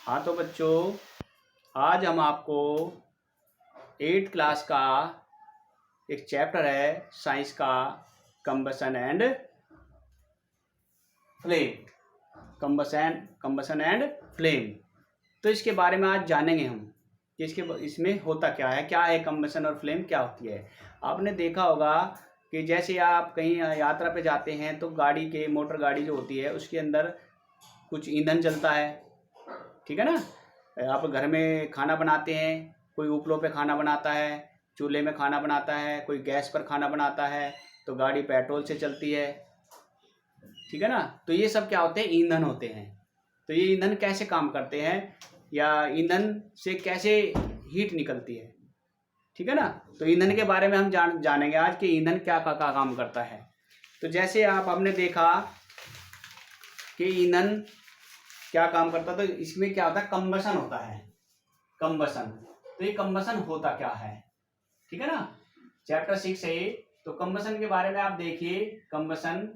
हाँ तो बच्चों, आज हम आपको 8th क्लास का एक चैप्टर है साइंस का, combustion and flame. Combustion and flame, तो इसके बारे में आज जानेंगे हम कि इसमें होता क्या है कंबसन और फ्लेम क्या होती है। आपने देखा होगा कि जैसे आप कहीं यात्रा पे जाते हैं तो गाड़ी के मोटर गाड़ी जो होती है उसके अंदर कुछ ईंधन जलता है, ठीक है ना। आप घर में खाना बनाते हैं, कोई उपलों पे खाना बनाता है, चूल्हे में खाना बनाता है, कोई गैस पर खाना बनाता है, तो गाड़ी पेट्रोल से चलती है, ठीक है ना। तो ये सब क्या होते हैं, ईंधन होते हैं। तो ये ईंधन कैसे काम करते हैं या ईंधन से कैसे हीट निकलती है, ठीक है ना। तो ईंधन के बारे में हम जानेंगे आज कि ईंधन क्या काम करता है। तो जैसे हमने देखा कि ईंधन क्या काम करता है, तो इसमें क्या होता है, कंबसन होता है। कंबसन, तो ये कंबसन होता क्या है, ठीक है ना। चैप्टर 6 है। तो कंबसन के बारे में आप देखिए, कंबसन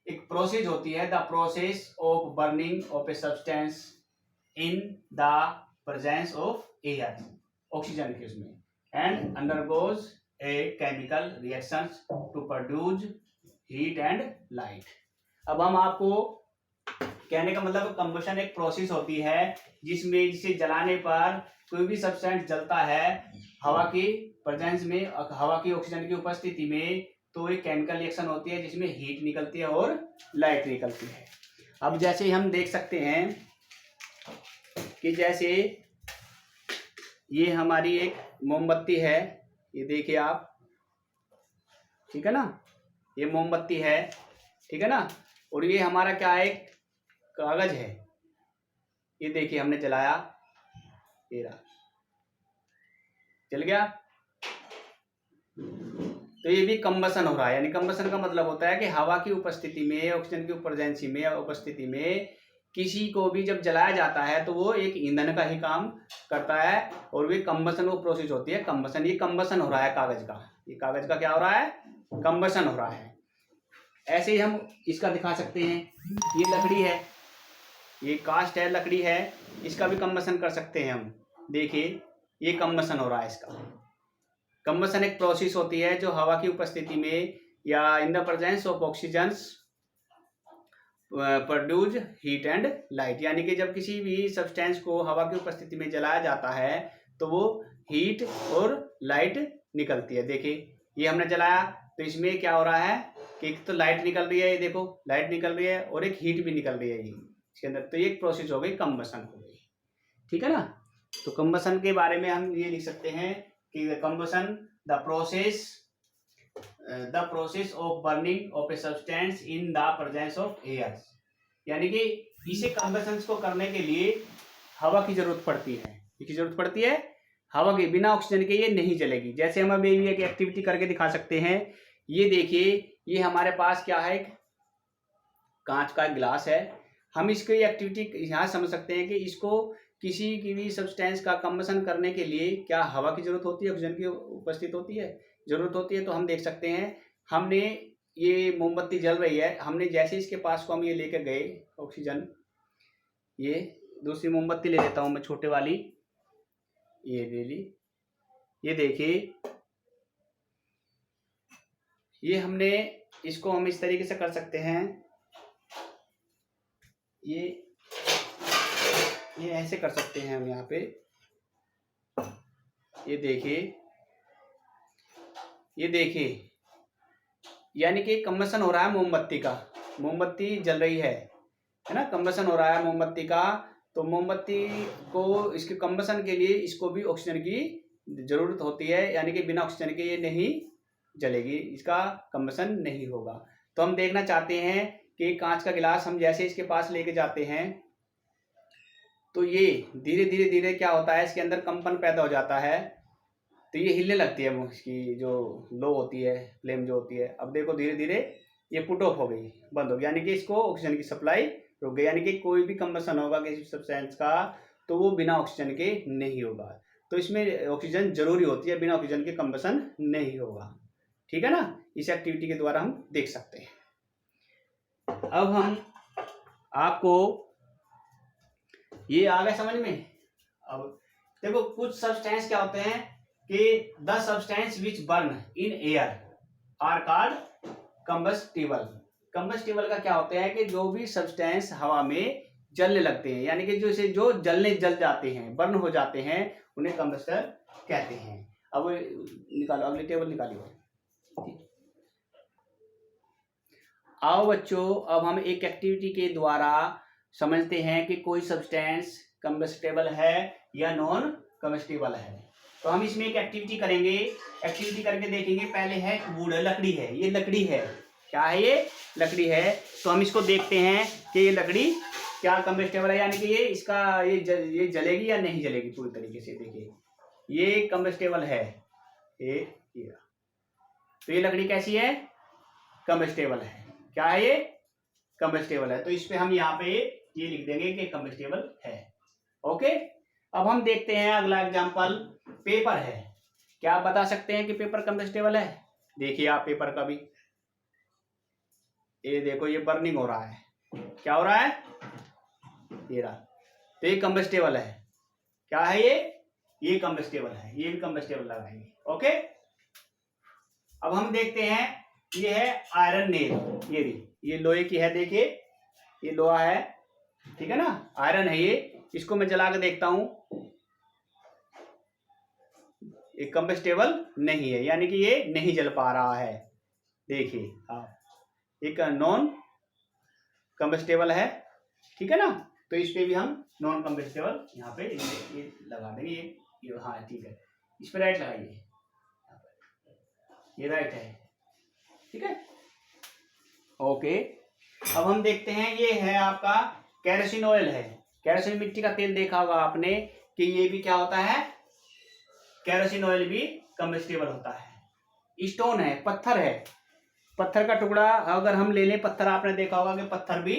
एक प्रोसेस होती है, the process of burning of a substance in the presence of air, oxygen के उसमें, and undergoes a chemical reactions to produce heat and light. अब हम आपको कहने का मतलब, कंबशन एक प्रोसेस होती है जिसे जलाने पर कोई भी सब्सटेंस जलता है हवा की प्रेजेंस में, हवा की ऑक्सीजन की उपस्थिति में, तो एक केमिकल रिएक्शन होती है जिसमें हीट निकलती है और लाइट निकलती है। अब जैसे हम देख सकते हैं कि जैसे ये हमारी एक मोमबत्ती है, ये देखिए आप, ठीक है ना, ये मोमबत्ती है, ठीक है ना। और ये हमारा क्या है, कागज है। ये देखिए हमने जलाया, ये रहा, जल गया। तो ये भी कंबसन हो रहा है, यानी कंबसन का मतलब होता है कि हवा की उपस्थिति में, ऑक्सीजन की प्रेजेंसी में, उपस्थिति में किसी को भी जब जलाया जाता है तो वो एक ईंधन का ही काम करता है, और वे कंबसन वो प्रोसेस होती है कंबसन। ये कंबसन हो रहा है कागज का, ये कागज का क्या हो रहा है, कंबसन हो रहा है। ऐसे ही हम इसका दिखा सकते हैं, ये लकड़ी है, ये कास्ट है, लकड़ी है, इसका भी कंबसन कर सकते हैं हम। देखिए ये कंबसन हो रहा है इसका। कंबसन एक प्रोसेस होती है जो हवा की उपस्थिति में या इन the presence of oxygen produce heat and light, यानी कि जब किसी भी सब्सटेंस को हवा की उपस्थिति में जलाया जाता है तो वो हीट और लाइट निकलती है। देखिए ये हमने जलाया तो इसमें क्या हो रहा है कि एक तो लाइट निकल रही है, ये देखो लाइट निकल रही है, और एक हीट भी निकल रही है इसके अंदर। तो ये एक प्रोसेस हो गई, कंबसन हो गई, ठीक है ना। तो कंबसन के बारे में हम ये लिख सकते हैं कि combustion the process of burning of a substance in the presence of air, यानी कि इसे कंबसन को करने के लिए हवा की जरूरत पड़ती है। किसकी जरूरत पड़ती है, हवा की। बिना ऑक्सीजन के ये नहीं जलेगी। जैसे हम अभी एक एक्टिविटी करके दिखा सकते हैं। ये देखिए, ये हमारे पास क्या है, कांच का गिलास है। हम इसकी एक्टिविटी यहाँ समझ सकते हैं कि इसको किसी की भी सब्सटेंस का कंबसन करने के लिए क्या हवा की जरूरत होती है, ऑक्सीजन की उपस्थित होती है, जरूरत होती है। तो हम देख सकते हैं, हमने ये मोमबत्ती जल रही है, हमने जैसे इसके पास को हम ये लेकर गए ऑक्सीजन, ये दूसरी मोमबत्ती ले लेता हूं मैं, छोटे वाली, ये ले ली। ये देखिए, ये हमने इसको हम इस तरीके से कर सकते हैं, ये ऐसे कर सकते हैं हम यहाँ पे। ये देखिए, यानी कि कंबसन हो रहा है मोमबत्ती का, मोमबत्ती जल रही है ना, कंबसन हो रहा है मोमबत्ती का। तो मोमबत्ती को, इसके कंबसन के लिए इसको भी ऑक्सीजन की जरूरत होती है, यानी कि बिना ऑक्सीजन के ये नहीं जलेगी, इसका कंबसन नहीं होगा। तो हम देखना चाहते हैं कि कांच का गिलास हम जैसे इसके पास लेके जाते हैं तो ये धीरे धीरे क्या होता है, इसके अंदर कंपन पैदा हो जाता है। तो ये हिलने लगती है, इसकी जो लो होती है, फ्लेम जो होती है। अब देखो धीरे धीरे ये पुट ऑफ हो गई, बंद हो गई, यानी कि इसको ऑक्सीजन की सप्लाई रुक गई। यानी कि कोई भी कंबसन होगा किसी सब्सटेंस का तो वो बिना ऑक्सीजन के नहीं होगा। तो इसमें ऑक्सीजन जरूरी होती है, बिना ऑक्सीजन के कंबसन नहीं होगा, ठीक है ना। इस एक्टिविटी के द्वारा हम देख सकते हैं। अब हम आपको ये आ गया समझ में। अब देखो कुछ सब्सटेंस क्या होते हैं कि the substance which burn in air are called combustible. Combustible का क्या होता है कि जो भी सब्सटेंस हवा में जलने लगते हैं, यानी कि जो जल जाते हैं, बर्न हो जाते हैं, उन्हें कंबस्टर कहते हैं। अब निकालो, अगली टेबल निकालिए। आओ बच्चों, अब हम एक एक्टिविटी के द्वारा समझते हैं कि कोई सब्सटेंस कंबस्टेबल है या नॉन कंबस्टेबल है। तो हम इसमें एक एक्टिविटी करेंगे, एक्टिविटी करके देखेंगे। पहले है वुड, लकड़ी है, ये लकड़ी है, क्या है ये? लकड़ी है। तो हम इसको देखते हैं कि ये लकड़ी क्या कंबस्टेबल है, यानी कि ये इसका ये जलेगी या नहीं जलेगी पूरी तरीके से। देखिए ये कंबस्टेबल है, ये तो ये लकड़ी कैसी है? कंबस्टेबल है। क्या है ये? कंबस्टेबल है। तो इस पे हम यहाँ पे ये लिख देंगे कि कंबस्टेबल है। ओके, अब हम देखते हैं अगला एग्जांपल। पेपर है, क्या आप बता सकते हैं कि पेपर कंबस्टेबल है? देखिए आप पेपर का भी, ये देखो ये बर्निंग हो रहा है, क्या हो रहा है? ये रहा, तो ये कंबस्टेबल है। क्या है ये कंबस्टेबल है, ये भी कंबस्टेबल लगाएंगे। ओके, अब हम देखते हैं, ये है आयरन नेल, ये भी ये लोहे की है, देखिए ये लोहा है, ठीक है ना, आयरन है ये। इसको मैं जला के देखता हूं, ये कंबस्टेबल नहीं है, यानी कि ये नहीं जल पा रहा है। देखिए आप एक नॉन कंबस्टेबल है, ठीक है ना। तो इस पे भी हम नॉन कंबस्टेबल यहाँ पे ये लगा देंगे, ये हाँ ठीक है, इस पे राइट लगाइए, ये राइट है, ठीक है। ओके, अब हम देखते हैं, ये है आपका केरोसिन ऑयल है। केरोसिन मिट्टी का तेल देखा होगा आपने कि ये भी क्या होता है? केरोसिन ऑयल भी कंबस्टेबल होता है। स्टोन है, पत्थर है, पत्थर का टुकड़ा अगर हम ले लें, पत्थर आपने देखा होगा कि पत्थर भी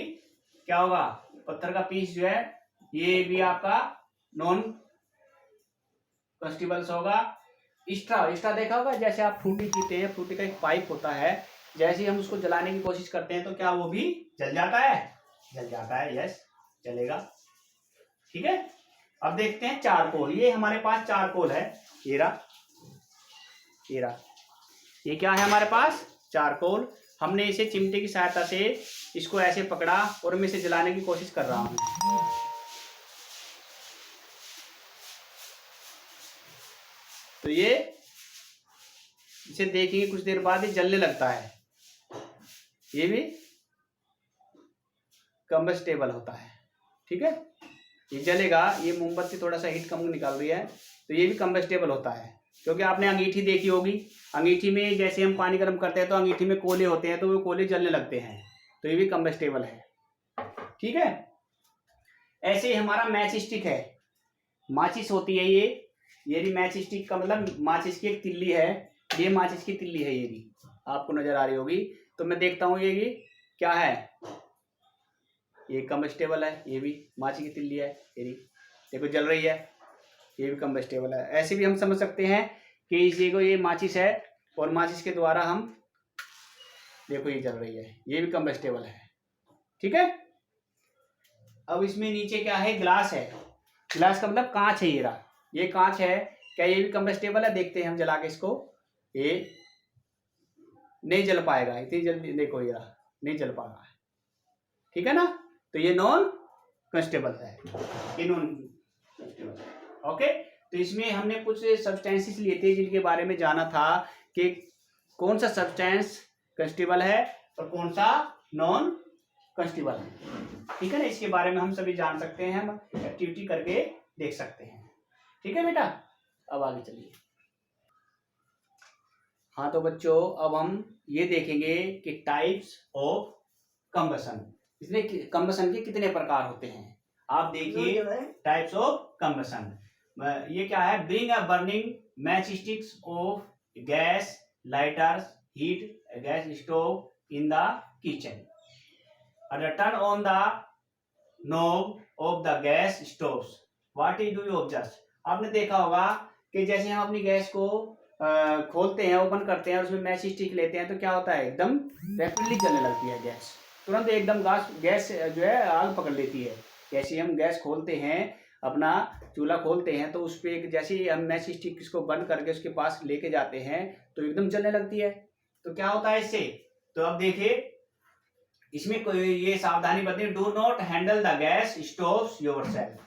क्या होगा? पत्थर का पीस जो है ये भी आपका नॉन कंबस्टिबल्स होगा। स्ट्रा देखा होगा, जैसे आप फ्रूटी पीते हैं, फ्रूटी का एक पाइप होता है, जैसे ही हम उसको जलाने की कोशिश करते हैं तो क्या वो भी जल जाता है? जल जाता है, यस जलेगा, ठीक है। अब देखते हैं चारकोल, ये हमारे पास चारकोल है, ये क्या है हमारे पास? चारकोल। हमने इसे चिमटे की सहायता से इसको ऐसे पकड़ा और मैं इसे जलाने की कोशिश कर रहा हूं। तो ये इसे देखेंगे कुछ देर बाद ये जलने लगता है, ये भी कंबस्टेबल होता है, ठीक है। ये जलेगा, ये मोमबत्ती थोड़ा सा हीट कम निकाल रही है, तो ये भी कंबस्टेबल होता है। क्योंकि आपने अंगीठी देखी होगी, अंगीठी में जैसे हम पानी गर्म करते हैं तो अंगीठी में कोयले होते हैं, तो वो कोयले जलने लगते हैं, तो ये भी कंबस्टेबल है, ठीक है। ऐसे ही हमारा मैच स्टिक है, माचिस होती है ये भी मैच स्टिक का मतलब माचिस की एक तिल्ली है, ये माचिस की तिल्ली है, ये भी आपको नजर आ रही होगी। तो मैं देखता हूँ ये भी क्या है? ये कंबस्टेबल है, ये भी माचिस की तिल्ली है, ये भी देखो जल रही है, ये भी कंबस्टेबल है। ऐसे भी हम समझ सकते हैं कि इसी को ये माचिस है और माचिस के द्वारा हम देखो ये जल रही है, ये भी कंबस्टेबल है, ठीक है। अब इसमें नीचे क्या है? ग्लास है, ग्लास का मतलब कांच है, ये कांच है, क्या ये भी कंबस्टेबल है? देखते हैं हम जला के इसको, ये नहीं जल पाएगा इतनी जल्दी, देखो ये नहीं जल पा रहा है, ठीक है ना। तो ये नॉन कंबस्टेबल है, ये नॉन कंबस्टेबल है। ओके, तो इसमें हमने कुछ सब्सटेंसेस लिए थे जिनके बारे में जाना था कि कौन सा सब्सटेंस कंबस्टेबल है और कौन सा नॉन कंबस्टेबल है, ठीक है ना। इसके बारे में हम सभी जान सकते हैं, हम एक्टिविटी करके देख सकते हैं, ठीक है बेटा। अब आगे चलिए। हाँ तो बच्चों, अब हम ये देखेंगे कि टाइप्स ऑफ कंबसन, इसमें कंबसन के कितने प्रकार होते हैं। आप देखिए टाइप्स ऑफ कंबसन, ये क्या है? Bring a burning match sticks of gas lighters heat gas stove in the kitchen, turn on the knob of the gas stoves, what is do you observe. आपने देखा होगा कि जैसे हम अपनी गैस को खोलते हैं, ओपन करते हैं और उसमें मैच स्टिक लेते हैं तो क्या होता है? एकदम रैपिडली जलने लगती है गैस, तुरंत एकदम गैस जो है आग पकड़ लेती है। जैसे हम गैस खोलते हैं, अपना चूल्हा खोलते हैं, तो उस पर एक जैसे ही हम मैच स्टिक इसको बंद करके उसके पास लेके जाते हैं तो एकदम जलने लगती है। तो क्या होता है इससे, तो अब देखिए इसमें कोई ये सावधानी बरतनी, do not handle the gas stove yourself,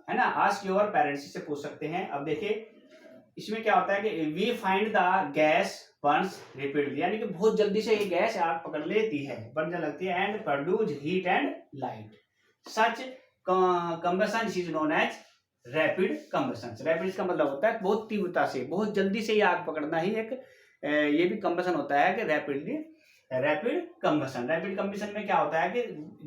है ना, आस्क योर पेरेंट्स से पूछ सकते हैं। अब देखिए इसमें क्या होता है कि we find the gas burns repeatedly, यानी कि बहुत जल्दी से ये गैस आग पकड़ लेती है, बढ़ने लगती है, and produce heat and light, such combustion is known as rapid combustion. Rapid का मतलब होता है बहुत तीव्रता से, बहुत जल्दी से ये आग पकड़ना ही एक ये भी कंबशन होता है कि रैपिड कंबशन। रैपिड कंबशन में क्या होता है कि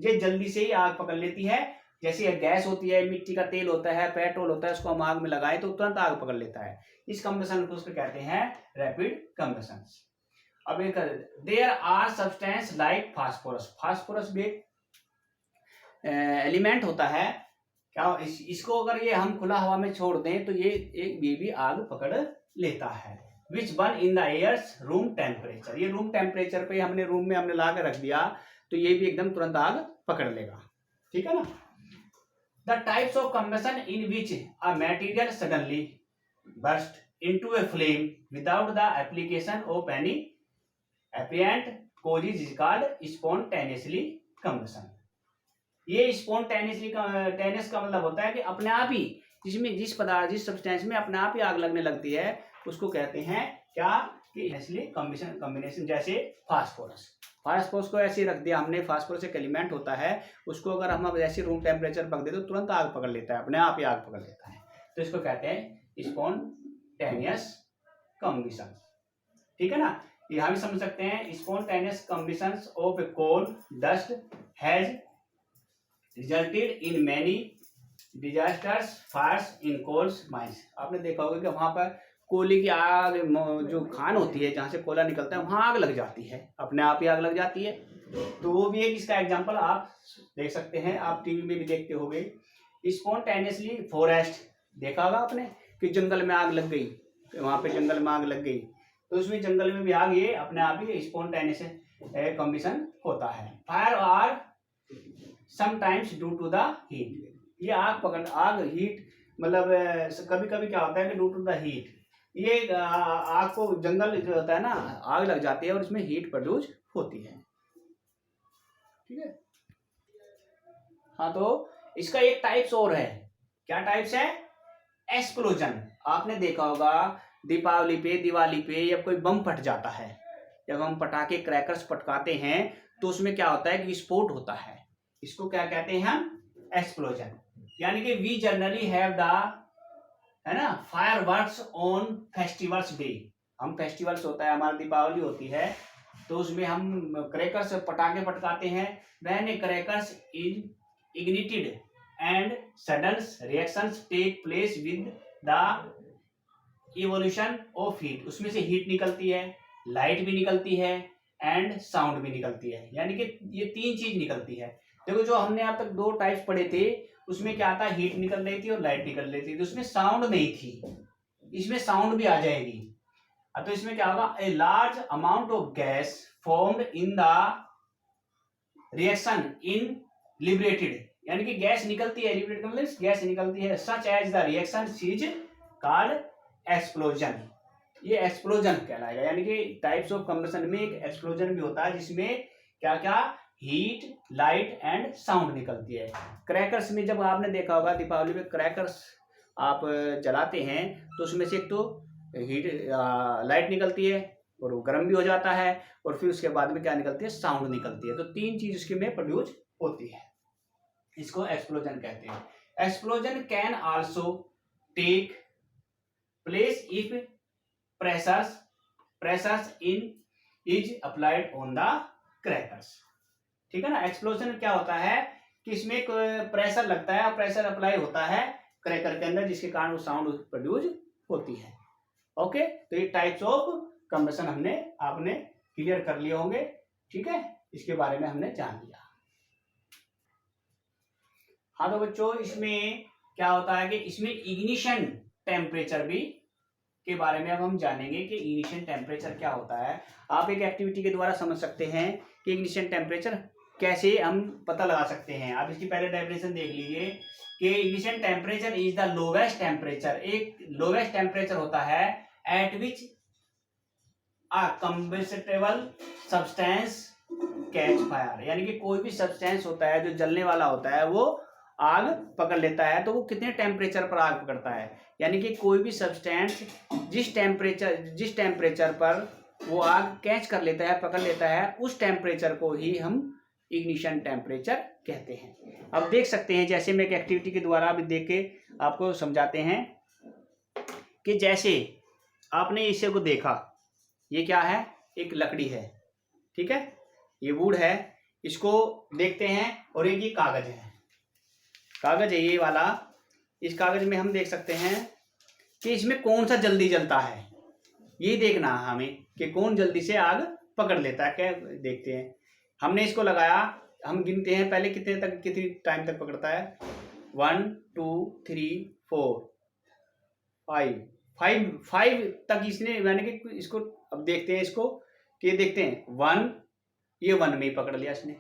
ये जल्दी से ही आग पकड़ लेती है, जैसे गैस होती है, मिट्टी का तेल होता है, पेट्रोल होता है, उसको हम आग में लगाएं तो तुरंत आग पकड़ लेता है। इस कंबशन को उसको कहते हैं रैपिड कंबशन। अब एक there are substance like phosphorus, phosphorus भी एलिमेंट होता है क्या, इसको अगर ये हम खुला हवा में छोड़ दें तो ये भी आग पकड़ लेता है। Which burn in the airs room temperature, ये रूम टेम्परेचर पे हमने रूम में हमने ला कर रख दिया तो ये भी एकदम तुरंत आग पकड़ लेगा, ठीक है ना। The types of combustion in which a material suddenly burst into a flame without the application of any apparent causes is called spontaneously combustion. ये स्पॉन्टेनियसली टेनियस का मतलब होता है कि अपने आप ही जिसमें जिस पदार्थ जिस सब्सटेंस में अपने आप ही आग लगने लगती है उसको कहते हैं क्या कि कॉम्बिनेशन। जैसे फास्फोरस, फास्फोरस को ऐसे रख दिया हमने, फास्फोरस एक एलिमेंट होता है, उसको अगर हम ऐसे रूम टेम्परेचर पकड़ दे तो तुरंत आग पकड़ लेता है, अपने आप ही आग पकड़ लेता है, तो इसको कहते हैं स्पॉन्टेनियस कॉम्बिनेशन, ठीक है ना। यहाँ भी समझ सकते हैं spontaneous combination of coal dust has resulted in many disasters fires in coals mines. आपने देखा होगा कि वहां पर कोयले की आग, जो खान होती है जहां से कोयला निकलता है वहां आग लग जाती है, अपने आप ही आग लग जाती है। तो वो भी एक इसका एग्जांपल आप देख सकते हैं, आप टीवी में भी देखते होंगे। स्पॉन्टेनियसली फॉरेस्ट देखा होगा आपने कि जंगल में आग लग गई, वहां पे जंगल में आग लग गई, तो उसमें जंगल में भी आग ये अपने आप ही स्पॉन्टेनियस कंबशन होता है। Fire are sometimes due to the heat, ये आग हीट मतलब कभी कभी क्या होता है कि ड्यू टू द हीट, ये आग को जंगल जो होता है ना आग लग जाती है और इसमें हीट प्रोड्यूस होती है, ठीक है। हाँ तो इसका एक टाइप्स और है, क्या टाइप्स है, एक्सप्लोजन। आपने देखा होगा दीपावली पे, दिवाली पे जब कोई बम फट जाता है, जब हम पटाखे क्रैकर्स पटकाते हैं तो उसमें क्या होता है कि विस्फोट होता है, इसको क्या कहते हैं हम, एक्सप्लोजन। यानी कि वी जनरली हैव द, है ना, फायरवर्क्स ऑन फेस्टिवल्स डे। हम फेस्टिवल्स होता है हमारा, दीपावली होती है तो उसमें हम क्रैकर्स पटाखे पटकाते हैं। When a crackers is ignited and sudden reactions take place with the evolution of heat, उसमें से हीट निकलती है, लाइट भी निकलती है एंड साउंड भी निकलती है, यानी कि ये तीन चीज निकलती है। देखो जो हमने अब तक दो टाइप्स पढ़े थे उसमें क्या था, हीट निकल रही थी और लाइट निकल रही थी, तो उसमें साउंड नहीं थी, इसमें साउंड भी आ जाएगी। तो इसमें क्या होगा, a large amount of gas formed in the reaction in liberated, यानी कि गैस निकलती है, लिबरेटेड मतलब गैस निकलती है, such as the reaction is called explosion, ये एक्सप्लोजन कहलाएगा। यानी कि टाइप्स ऑफ कंबशन में एक एक्सप्लोजन भी होता है जिसमें क्या क्या, हीट, लाइट एंड साउंड निकलती है। क्रैकर्स में जब आपने देखा होगा दीपावली में क्रैकर्स आप जलाते हैं तो उसमें से एक तो हीट लाइट निकलती है और वो गर्म भी हो जाता है, और फिर उसके बाद में क्या निकलती है, साउंड निकलती है, तो तीन चीज उसके में प्रोड्यूस होती है, इसको एक्सप्लोजन कहते हैं। Explosion can also take place if pressures in is applied on the crackers, ठीक है ना। एक्सप्लोजन क्या होता है कि इसमें प्रेशर लगता है और प्रेशर अप्लाई होता है क्रैकर के अंदर, जिसके कारण वो साउंड प्रोड्यूस होती है। ओके, तो ये टाइप्स ऑफ कंबशन हमने आपने क्लियर कर लिए होंगे, ठीक है, इसके बारे में हमने जान लिया। हाँ तो बच्चों इसमें क्या होता है कि इसमें इग्निशन टेम्परेचर भी के बारे में अब हम जानेंगे कि इग्निशन टेम्परेचर क्या होता है। आप एक एक्टिविटी के द्वारा समझ सकते हैं कि इग्निशन टेम्परेचर कैसे हम पता लगा सकते हैं। आप इसकी पहले डेफिनेशन देख लीजिए कि ignition temperature is the lowest temperature. एक लोवेस्ट टेम्परेचर होता है एट विच अ कंबस्टेबल सब्सटेंस कैच फायर, यानी कि कोई भी सब्सटेंस होता है जो जलने वाला होता है वो आग पकड़ लेता है। तो वो कितने टेम्परेचर पर आग पकड़ता है, यानी कि कोई भी सब्सटेंस जिस टेम्परेचर पर वो आग कैच कर लेता है, पकड़ लेता है, उस टेम्परेचर को ही हम इग्निशन टेम्परेचर कहते हैं। अब देख सकते हैं, जैसे मैं एक एक्टिविटी के द्वारा अभी देख के आपको समझाते हैं कि जैसे आपने इसे को देखा, ये क्या है, एक लकड़ी है, ठीक है, ये वुड है, इसको देखते हैं, और एक ये कागज है, कागज है ये वाला। इस कागज में हम देख सकते हैं कि इसमें कौन सा जल्दी जलता है, ये देखना है हमें कि कौन जल्दी से आग पकड़ लेता है। क्या देखते हैं, हमने इसको लगाया, हम गिनते हैं पहले कितनी टाइम तक पकड़ता है। 1 2 3 4 5 तक इसने, यानी कि इसको अब देखते हैं इसको कि देखते हैं 1, ये 1 में ही पकड़ लिया इसने।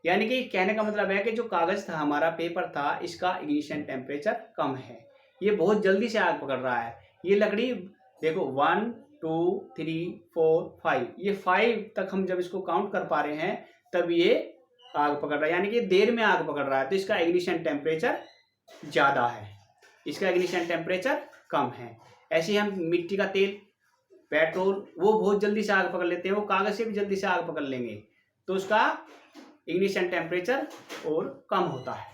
यानी कि कहने का मतलब है कि जो कागज था हमारा, पेपर था, इसका इग्निशन टेम्परेचर कम है, ये बहुत जल्दी से आग पकड़ रहा है। ये लकड़ी देखो 1 2 3 4 5, ये 5 तक हम जब इसको काउंट कर पा रहे हैं तब ये आग पकड़ रहा है, यानी कि देर में आग पकड़ रहा है। तो इसका इग्निशन टेम्परेचर ज़्यादा है, इसका इग्निशन टेम्परेचर कम है। ऐसे ही हम मिट्टी का तेल, पेट्रोल, वो बहुत जल्दी से आग पकड़ लेते हैं, वो कागज से भी जल्दी से आग पकड़ लेंगे, तो उसका इग्निशन टेम्परेचर और कम होता है,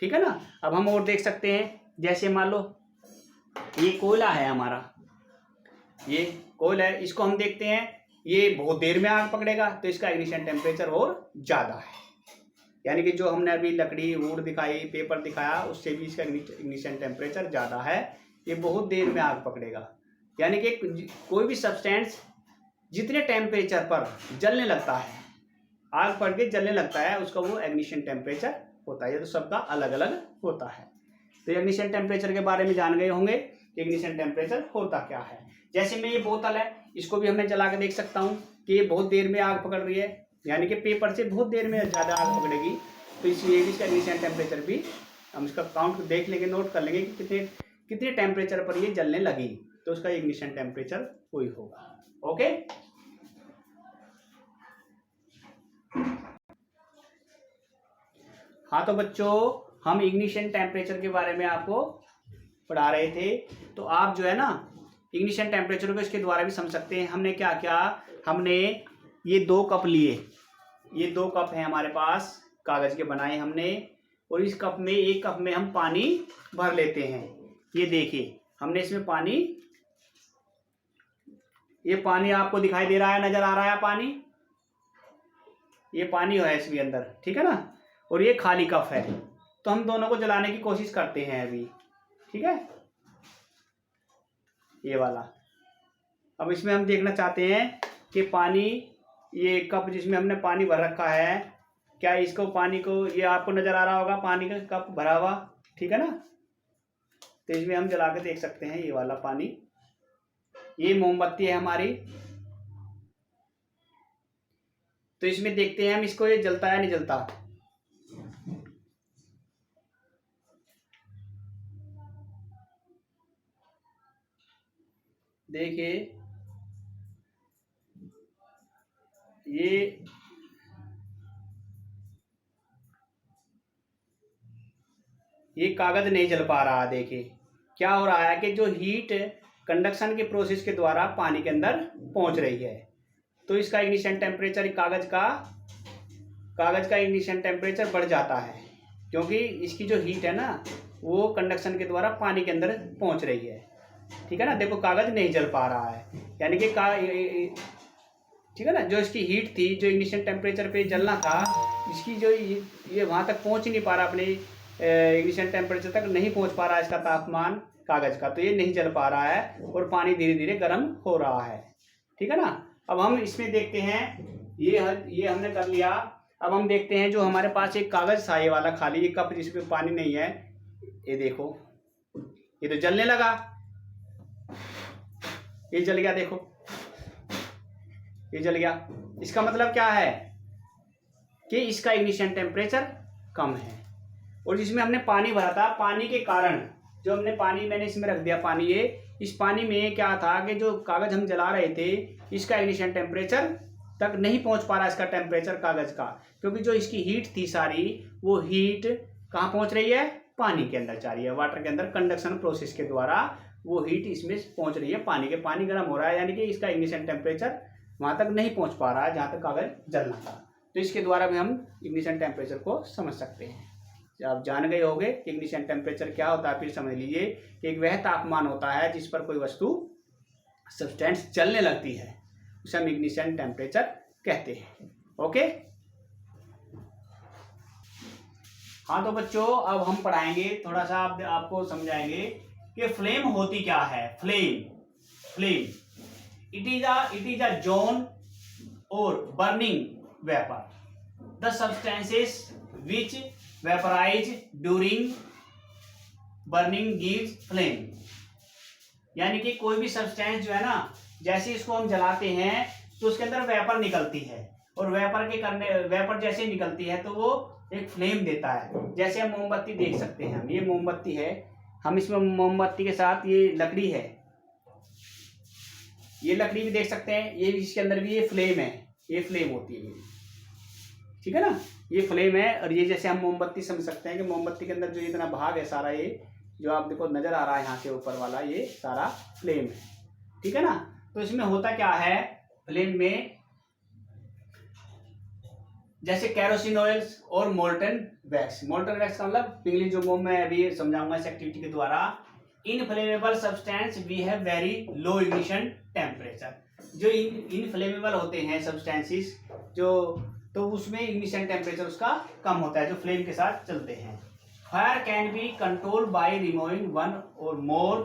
ठीक है ना। अब हम और देख सकते हैं, जैसे मान लो ये कोयला है हमारा, ये कोयला है, इसको हम देखते हैं, ये बहुत देर में आग पकड़ेगा, तो इसका इग्निशन टेम्परेचर और ज़्यादा है। यानी कि जो हमने अभी लकड़ी, वुड दिखाई, पेपर दिखाया, उससे भी इसका इग्निशन टेम्परेचर ज़्यादा है, ये बहुत देर में आग पकड़ेगा। यानी कि कोई भी सब्सटेंस जितने टेम्परेचर पर जलने लगता है, आग पड़ के जलने लगता है, उसका वो इग्निशन टेम्परेचर होता है। ये तो सबका अलग अलग होता है। तो इग्निशन टेम्परेचर के बारे में जान गए होंगे, इग्निशन टेम्परेचर होता क्या है। जैसे में ये बोतल है, इसको भी हमने जला के देख सकता हूँ कि ये बहुत देर में आग पकड़ रही है, यानी कि पेपर से बहुत देर में ज़्यादा आग पकड़ेगी, तो इसलिए इसका इग्निशन टेम्परेचर भी हम इसका काउंट देख लेंगे, नोट कर लेंगे कि कितने टेम्परेचर पर ये जलने लगी, तो उसका इग्निशन टेम्परेचर वही होगा। ओके, हाँ तो बच्चों, हम इग्निशन टेम्परेचर के बारे में आपको पढ़ा रहे थे, तो आप जो है ना इग्निशन टेम्परेचर को इसके द्वारा भी समझ सकते हैं। हमने क्या किया, हमने ये 2 कप लिए, ये 2 कप हैं हमारे पास, कागज के बनाए हमने, और इस कप में, एक कप में हम पानी भर लेते हैं। ये देखिए, हमने इसमें पानी, ये पानी आपको दिखाई दे रहा है, नजर आ रहा है पानी, ये पानी है इसके अंदर, ठीक है ना, और ये खाली कप है। तो हम दोनों को जलाने की कोशिश करते हैं अभी, ठीक है, ये वाला। अब इसमें हम देखना चाहते हैं कि पानी, ये कप जिसमें हमने पानी भर रखा है, क्या इसको पानी को, ये आपको नजर आ रहा होगा पानी का कप भरा हुआ, ठीक है ना। तो इसमें हम जला के देख सकते हैं, ये वाला पानी, ये मोमबत्ती है हमारी, तो इसमें देखते हैं हम इसको, ये जलता है नहीं जलता। देखिए ये कागज नहीं जल पा रहा। देखिए क्या हो रहा है कि जो हीट कंडक्शन के प्रोसेस के द्वारा पानी के अंदर पहुंच रही है, तो इसका इग्निशन टेम्परेचर, कागज का इग्निशन टेम्परेचर बढ़ जाता है, क्योंकि इसकी जो हीट है ना, वो कंडक्शन के द्वारा पानी के अंदर पहुंच रही है, ठीक है ना। देखो कागज नहीं जल पा रहा है, यानी कि ठीक है ना, जो इसकी हीट थी, जो इग्निशन टेम्परेचर पे जलना था, इसकी जो ये वहाँ तक पहुँच ही नहीं पा रहा, अपने इग्निशन टेम्परेचर तक नहीं पहुँच पा रहा है इसका तापमान कागज का, तो ये नहीं जल पा रहा है और पानी धीरे धीरे गर्म हो रहा है, ठीक है ना। अब हम इसमें देखते हैं, ये हमने कर लिया। अब हम देखते हैं जो हमारे पास एक कागज था, ये वाला खाली, ये कप जिसमें पानी नहीं है, ये देखो, ये तो जलने लगा, ये जल गया, देखो ये जल गया। इसका मतलब क्या है कि इसका इग्निशन टेम्परेचर कम है। और जिसमें हमने पानी भरा था, पानी के कारण जो हमने पानी मैंने इसमें रख दिया पानी, ये इस पानी में क्या था कि जो कागज़ हम जला रहे थे इसका इग्निशन टेम्परेचर तक नहीं पहुंच पा रहा, इसका टेम्परेचर कागज़ का, क्योंकि जो इसकी हीट थी सारी वो हीट कहाँ पहुंच रही है, पानी के अंदर जा रही है। वाटर के अंदर कंडक्शन प्रोसेस के द्वारा वो हीट इसमें पहुंच रही है पानी के, पानी गर्म हो रहा है, यानी कि इसका इग्निशन टेम्परेचर वहाँ तक नहीं पहुँच पा रहा है जहाँ तक कागज़ जलना था। तो इसके द्वारा भी हम इग्निशन टेम्परेचर को समझ सकते हैं। आप जान गए होंगे कि इग्निशन टेम्परेचर क्या होता है, फिर समझ लीजिए कि एक वह तापमान होता है जिस पर कोई वस्तु सब्सटेंस जलने लगती है, उसे हम इग्निशन टेम्परेचर कहते हैं। ओके, हाँ तो बच्चों अब हम पढ़ाएंगे थोड़ा सा, आपको समझाएंगे कि फ्लेम होती क्या है। Flame it is a zone और burning vapour, the substances which vaporise during burning gives flame. यानी कि कोई भी सब्सटेंस जो है ना, जैसे इसको हम जलाते हैं तो उसके अंदर वेपर निकलती है, और वेपर जैसे निकलती है तो वो एक फ्लेम देता है। जैसे हम मोमबत्ती देख सकते हैं, हम ये मोमबत्ती है, हम इसमें मोमबत्ती के साथ ये लकड़ी है, ये लकड़ी भी देख सकते हैं, ये इसके अंदर भी ये फ्लेम है, ये फ्लेम होती है, ठीक है ना, ये फ्लेम है। और ये जैसे हम मोमबत्ती समझ सकते हैं कि मोमबत्ती के अंदर जो इतना भाग है सारा, ये जो आप देखो नजर आ रहा है यहाँ से ऊपर वाला, ये सारा फ्लेम है, ठीक है ना। तो इसमें होता क्या है, फ्लेम में जैसे कैरोसिन ऑयल्स और मोल्टन वैक्स का मतलब पिघली जो मोम मैं अभी समझाऊंगा इस एक्टिविटी के द्वारा। Inflammable substance we have very low ignition temperature. जो इनफ्लेमेबल होते हैं सब्सटेंसेस जो, तो उसमें इग्निशन टेम्परेचर उसका कम होता है, जो फ्लेम के साथ चलते हैं। Fire can be controlled by removing one और more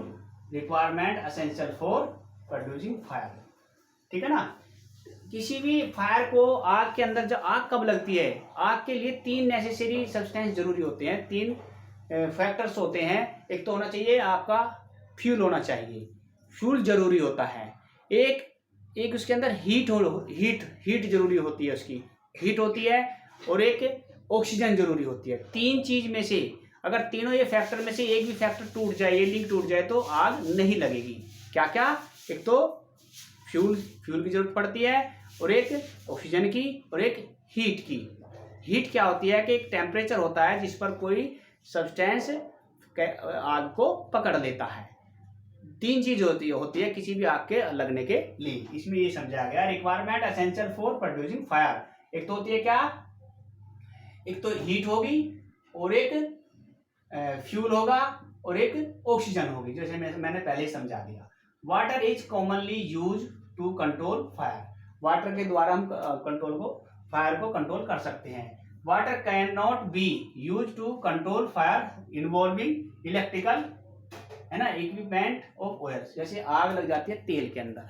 requirement essential for producing fire, ठीक है ना। किसी भी फायर को, आग के अंदर जब आग कब लगती है, आग के लिए 3 नेसेसरी सब्सटेंस जरूरी होते हैं, 3 फैक्टर्स होते हैं। एक तो होना चाहिए आपका फ्यूल होना चाहिए, फ्यूल जरूरी होता है। एक उसके अंदर हीट जरूरी होती है, उसकी हीट होती है, और एक ऑक्सीजन जरूरी होती है। 3 चीज में से अगर तीनों ये फैक्टर में से एक भी फैक्टर टूट जाए, ये लिंक टूट जाए तो आग नहीं लगेगी। क्या क्या, एक तो फ्यूल की जरूरत पड़ती है, और एक ऑक्सीजन की, और एक हीट की। हीट क्या होती है कि एक टेम्परेचर होता है जिस पर कोई सब्सटेंस आग को पकड़ लेता है। 3 चीज होती है किसी भी आग के लगने के लिए। इसमें ये समझाया गया, requirement essential for producing fire. एक तो होती है क्या, एक तो हीट होगी, और एक फ्यूल होगा, और एक ऑक्सीजन होगी, जैसे मैंने पहले ही समझा दिया। Water is commonly use to control fire. Water के द्वारा हम फायर को कंट्रोल कर सकते हैं। Water can not be use to control fire involving electrical, है ना, इक्विपमेंट ऑफ ऑयल्स। जैसे आग लग जाती है तेल के अंदर,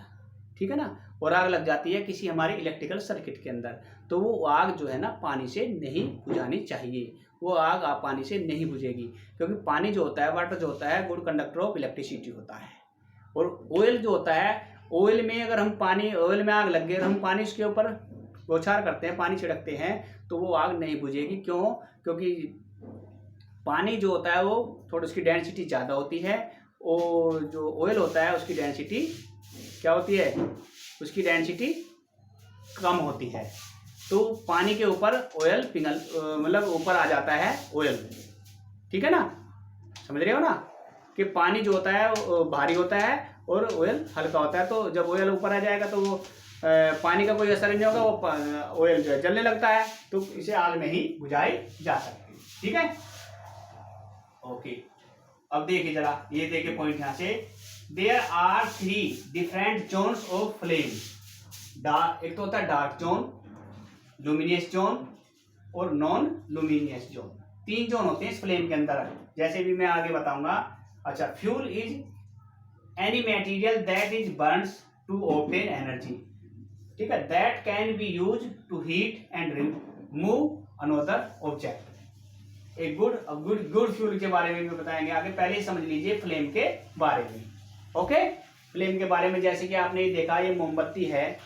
ठीक है ना, और आग लग जाती है किसी हमारे इलेक्ट्रिकल सर्किट के अंदर, तो वो आग जो है ना पानी से नहीं बुझानी चाहिए। वो आग पानी से नहीं बुझेगी, क्योंकि पानी जो होता है, वाटर जो होता है, गुड कंडक्टर ऑफ इलेक्ट्रिसिटी होता है। और ऑयल जो होता है, ऑयल में अगर हम ऑयल में आग लग गई और हम पानी उसके ऊपर बौछार करते हैं, पानी छिड़कते हैं, तो वो आग नहीं बुझेगी। क्यों? क्योंकि पानी जो होता है वो थोड़ी उसकी डेंसिटी ज़्यादा होती है, और जो ऑयल होता है उसकी डेंसिटी क्या होती है, उसकी डेंसिटी कम होती है। तो पानी के ऊपर ऑयल मतलब ऊपर आ जाता है ऑयल, ठीक है ना, समझ रहे हो ना, कि पानी जो होता है वो भारी होता है और ऑयल हल्का होता है। तो जब ऑयल ऊपर आ जाएगा तो वो पानी का कोई असर नहीं होगा, वो ऑयल जो है जलने लगता है, तो इसे आग नहीं बुझाई जा सकती, ठीक है। ओके, अब देखिए जरा, ये देखिए पॉइंट यहाँ से, there are 3 different zones of flame. एक तो होता है डार्क जोन, लुमिनियस जोन और नॉन लुमिनियस जोन। 3 जोन होते हैं इस फ्लेम के अंदर, जैसे भी मैं आगे बताऊंगा। अच्छा, fuel is any material that is burns to obtain energy, ठीक है, that can be use to heat and remove another object. एक गुड फ्यूल के बारे में भी बताएंगे आगे, पहले ही समझ लीजिए फ्लेम के बारे में। ओके, फ्लेम के बारे में जैसे कि आपने ये देखा, ये मोमबत्ती है,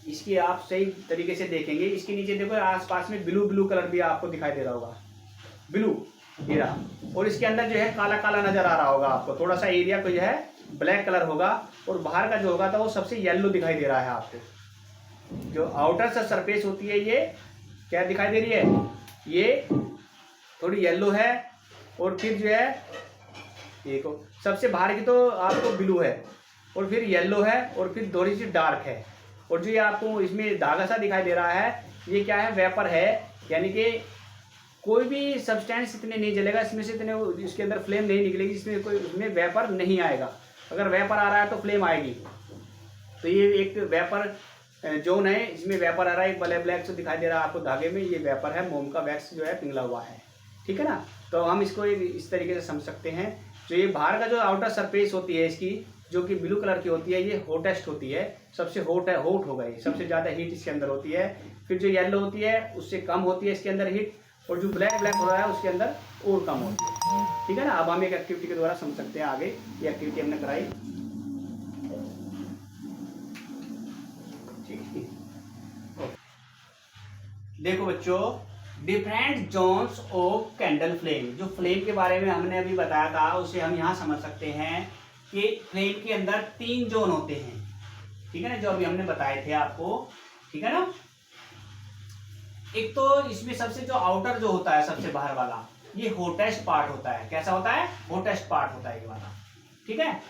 इसकी आप सही तरीके से देखेंगे, इसके नीचे देखो आसपास में ब्लू ब्लू कलर भी आपको दिखाई दे रहा होगा, ब्लू ये रहा, और इसके अंदर जो है काला काला नजर आ रहा होगा आपको, थोड़ा सा एरिया को जो है ब्लैक कलर होगा, और बाहर का जो होगा तो वो सबसे येलो दिखाई दे रहा है आपको। जो आउटर सा सरफेस होती है ये क्या दिखाई दे रही है, ये थोड़ी येलो है, और फिर जो है देखो सबसे बाहर की तो आपको ब्लू है, और फिर येलो है, और फिर थोड़ी सी डार्क है, और जो ये आपको इसमें धागा सा दिखाई दे रहा है ये क्या है, वेपर है, यानी कि कोई भी सब्सटेंस इतने नहीं जलेगा इसमें से, इतने इसके अंदर फ्लेम नहीं निकलेगी, इसमें कोई इसमें वेपर नहीं आएगा। अगर वेपर आ रहा है तो फ्लेम आएगी। तो ये एक वेपर जोन है, इसमें वेपर आ रहा है, एक ब्लैक ब्लैक से दिखाई दे रहा है आपको धागे में, ये वेपर है, मोम का वैक्स जो है पिघला हुआ है, ठीक है ना। तो हम इसको इस तरीके से समझ सकते हैं। जो ये बाहर का जो आउटर सरफेस होती है इसकी, जो कि ब्लू कलर की होती है, ये हॉटेस्ट होती है, सबसे हॉट है, हॉट होगा ये, सबसे ज़्यादा हीट इसके अंदर होती है। फिर जो येलो होती है उससे कम होती है इसके अंदर हीट, और जो ब्लैक ब्लैक हो रहा है उसके अंदर और कम होती है, ठीक है ना। अब हम एक एक्टिविटी के द्वारा समझ सकते हैं आगे, ये एक्टिविटी हमने कराई, ठीक है। देखो बच्चों, different zones of candle flame, जो फ्लेम के बारे में हमने अभी बताया था उसे हम यहाँ समझ सकते हैं कि फ्लेम के अंदर 3 जोन होते हैं, ठीक है ना, जो अभी हमने बताए थे आपको, ठीक है ना। एक तो इसमें सबसे जो आउटर जो होता है, सबसे बाहर वाला, ये हॉटेस्ट पार्ट होता है। कैसा होता है, हॉटेस्ट पार्ट होता है ये वाला, ठीक है।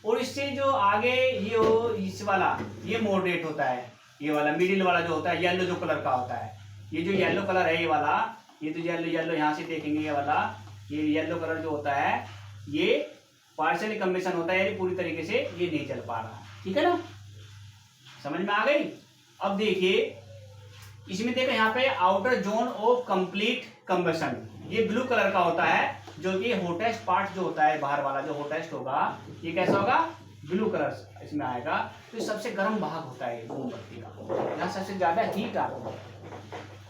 और इससे जो आगे ये इस वाला ये मॉडरेट होता है, ये वाला मिडिल वाला जो होता है येलो जो कलर का होता है, ये जो येलो कलर है ये वाला, ये तो येलो येलो यहाँ से देखेंगे ये वाला, ये येलो कलर जो होता है ये पार्शियली कम्बिनेशन होता है, यानी पूरी तरीके से ये नहीं चल पा रहा, ठीक है ना, समझ में आ गई। अब देखिए इसमें देखो यहाँ पे outer zone of complete combustion, ये ब्लू कलर का होता है, जो कि हॉटेस्ट पार्ट जो होता है बाहर वाला जो हॉटेस्ट होगा, ये कैसा होगा, ब्लू कलर इसमें आएगा। तो ये सबसे गर्म भाग होता है मोमबत्ती का, यहाँ सबसे ज्यादा हीट आता है।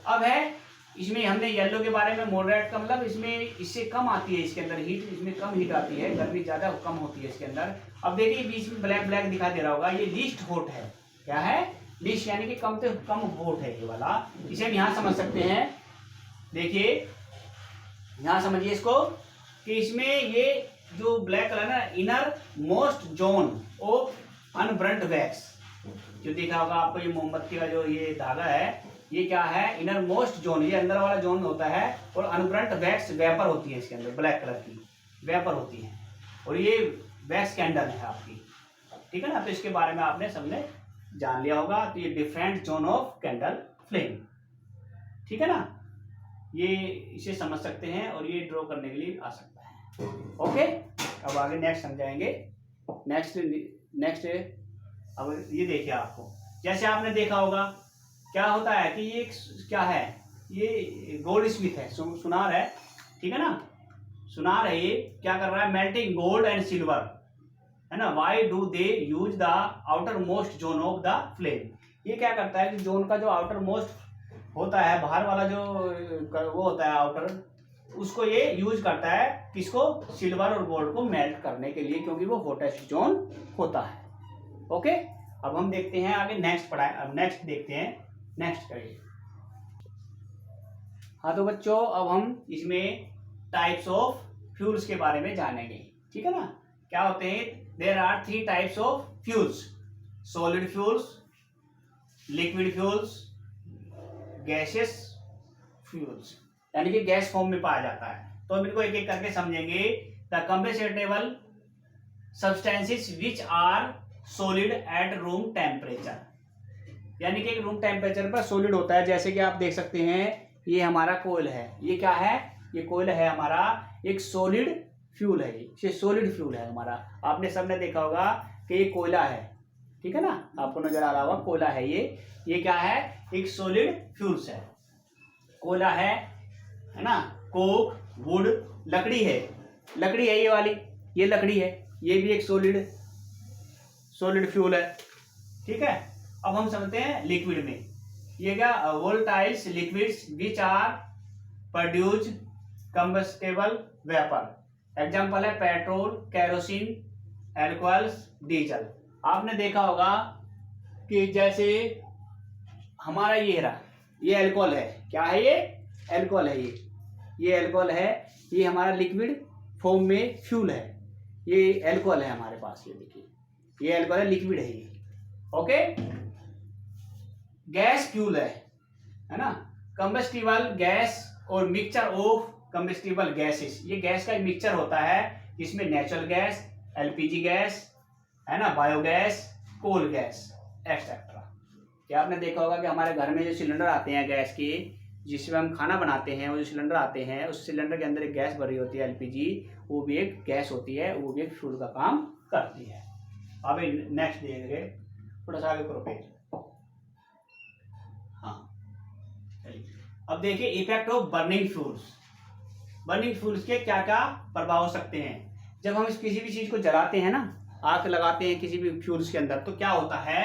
अब है इसमें हमने येलो के बारे में, मॉडरेट का मतलब इसमें इससे कम आती है, इसके अंदर हीट, इसमें कम हीट आती है, गर्मी ज्यादा कम होती है इसके अंदर। अब देखिए बीच में ब्लैक ब्लैक दिखाई दे रहा होगा, ये लीस्ट हॉट है, क्या है, लीस्ट यानी कि कम से कम हॉट है ये वाला। इसे हम यहाँ समझ सकते हैं, देखिए यहाँ समझिए इसको कि इसमें ये जो ब्लैक कलर है, innermost zone of unburnt wax, जो देखा होगा आपको ये मोमबत्ती का जो ये धागा है, ये क्या है, इनर मोस्ट जोन, ये अंदर वाला जोन होता है, और अनब्रंट वैक्स वेपर होती है इसके अंदर, ब्लैक कलर की वेपर होती है, और ये वैक्स कैंडल है आपकी, ठीक है ना। तो इसके बारे में आपने सबने जान लिया होगा। तो ये different zone of candle flame, ठीक है ना, ये इसे समझ सकते हैं और ये ड्रॉ करने के लिए आ सकता है। ओके, अब आगे नेक्स्ट समझाएंगे। नेक्स्ट अब ये देखिए, आपको जैसे आपने देखा होगा क्या होता है कि ये क्या है, ये गोल्ड स्मिथ है, सुनार है, ठीक है ना, सुनार है, ये क्या कर रहा है, मेल्टिंग गोल्ड एंड सिल्वर, है ना। Why do they use the outer most zone of the flame, ये क्या करता है कि जोन का जो आउटर मोस्ट होता है, बाहर वाला जो वो होता है आउटर, उसको ये यूज करता है, किसको, सिल्वर और गोल्ड को मेल्ट करने के लिए, क्योंकि वो हॉटेस्ट जोन होता है। ओके, अब हम देखते हैं आगे, नेक्स्ट पढ़ाए, अब नेक्स्ट देखते हैं, नेक्स्ट करिए। हाँ तो बच्चों, अब हम इसमें टाइप्स ऑफ फ्यूल्स के बारे में जानेंगे, ठीक है ना। क्या होते हैं, there are 3 types of fuels, solid fuels, liquid fuels, gases fuels, यानी कि गैस फॉर्म में पाया जाता है। तो हम इनको एक एक करके समझेंगे। The combustible substances which are solid at room temperature, यानी कि एक रूम टेम्परेचर पर सॉलिड होता है। जैसे कि आप देख सकते हैं, ये हमारा कोयल है, ये क्या है, ये कोयल है हमारा, एक सॉलिड फ्यूल है, ये सॉलिड फ्यूल है हमारा। आपने सबने देखा होगा कि ये कोयला है, ठीक है ना, आपको नजर आ रहा होगा कोयला है ये क्या है, एक सॉलिड फ्यूल्स है, कोयला है ना। कोक, वुड, लकड़ी है, लकड़ी है ये वाली, ये लकड़ी है, ये भी एक सॉलिड फ्यूल है, ठीक है। अब हम समझते हैं लिक्विड में, ये क्या, volatiles liquids which are produce combustible vapour, example है पेट्रोल, केरोसिन, एल्कोहल्स, डीजल। आपने देखा होगा कि जैसे हमारा ये रहा, ये अल्कोहल है। क्या है ये? अल्कोहल है। ये अल्कोहल है। ये हमारा लिक्विड फॉर्म में फ्यूल है। ये अल्कोहल है हमारे पास, ये देखिए, ये अल्कोहल है, लिक्विड है ये। ओके, गैस फ्यूल है ना। कंबस्टिबल गैस और मिक्सचर ऑफ कंबस्टिबल गैसेस, ये गैस का एक मिक्सचर होता है जिसमें नेचुरल गैस, एलपीजी गैस है ना, बायोगैस, कोल गैस एक्सेट्रा। क्या आपने देखा होगा कि हमारे घर में जो सिलेंडर आते हैं गैस के, जिसमें हम खाना बनाते हैं, वो जो सिलेंडर आते हैं, उस सिलेंडर के अंदर एक गैस भरी होती है एलपीजी, वो भी एक गैस होती है, वो भी एक फ्यूल का काम करती है। अब नेक्स्ट देखेंगे, थोड़ा सा आगे करो पेज। हाँ, अब देखिए effect of burning fuels. Burning fuels के क्या क्या प्रभाव हो सकते हैं। जब हम किसी भी चीज को जलाते हैं ना, आग लगाते हैं किसी भी फ्यूल्स के अंदर, तो क्या होता है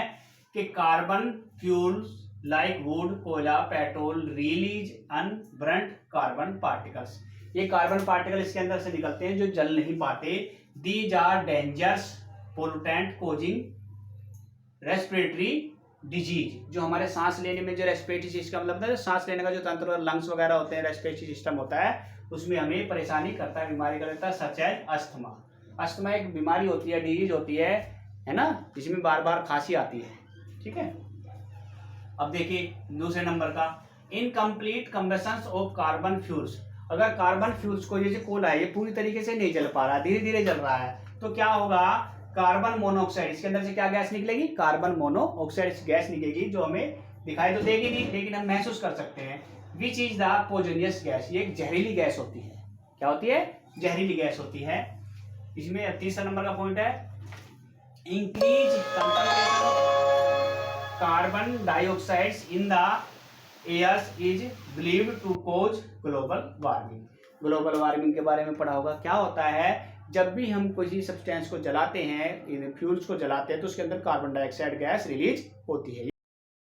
कि कार्बन फ्यूल्स लाइक वुड, कोयला, petrol release unburned carbon particles. ये कार्बन पार्टिकल इसके अंदर से निकलते हैं जो जल नहीं पाते। These are dangerous pollutant causing respiratory disease. जो हमारे सांस लेने में जो रेस्पिरेटरी सिस्टम, मतलब सांस लेने का जो तंत्र और लंग्स वगैरह होते हैं, रेस्पिरेटरी सिस्टम होता है, उसमें हमें परेशानी करता है, बीमारी कर देता है, सच है अस्थमा। अस्थमा एक बीमारी होती है, डिजीज होती है ना, जिसमें बार बार खांसी आती है। ठीक है, अब देखिए दूसरे नंबर का, incomplete combustion of carbon fuels. अगर कार्बन फ्यूल्स को, जैसे कोयला है, ये पूरी तरीके से नहीं जल पा रहा, धीरे धीरे जल रहा है, तो क्या होगा, कार्बन मोनोऑक्साइड, इसके अंदर से क्या गैस निकलेगी, कार्बन मोनोऑक्साइड गैस निकलेगी, जो हमें दिखाई तो देगी नहीं, लेकिन हम महसूस कर सकते हैं। Which is the poisonous gas, ये एक जहरीली गैस होती है। क्या होती है? जहरीली गैस होती है। इसमें तीसरा नंबर का पॉइंट है, increase concentration of carbon dioxide in the air is believed to cause global warming. Global warming के बारे में पढ़ा होगा। क्या होता है, जब भी हम किसी सब्सटेंस को जलाते हैं, इन फ्यूल्स को जलाते हैं, तो उसके अंदर कार्बन डाइऑक्साइड गैस रिलीज होती है।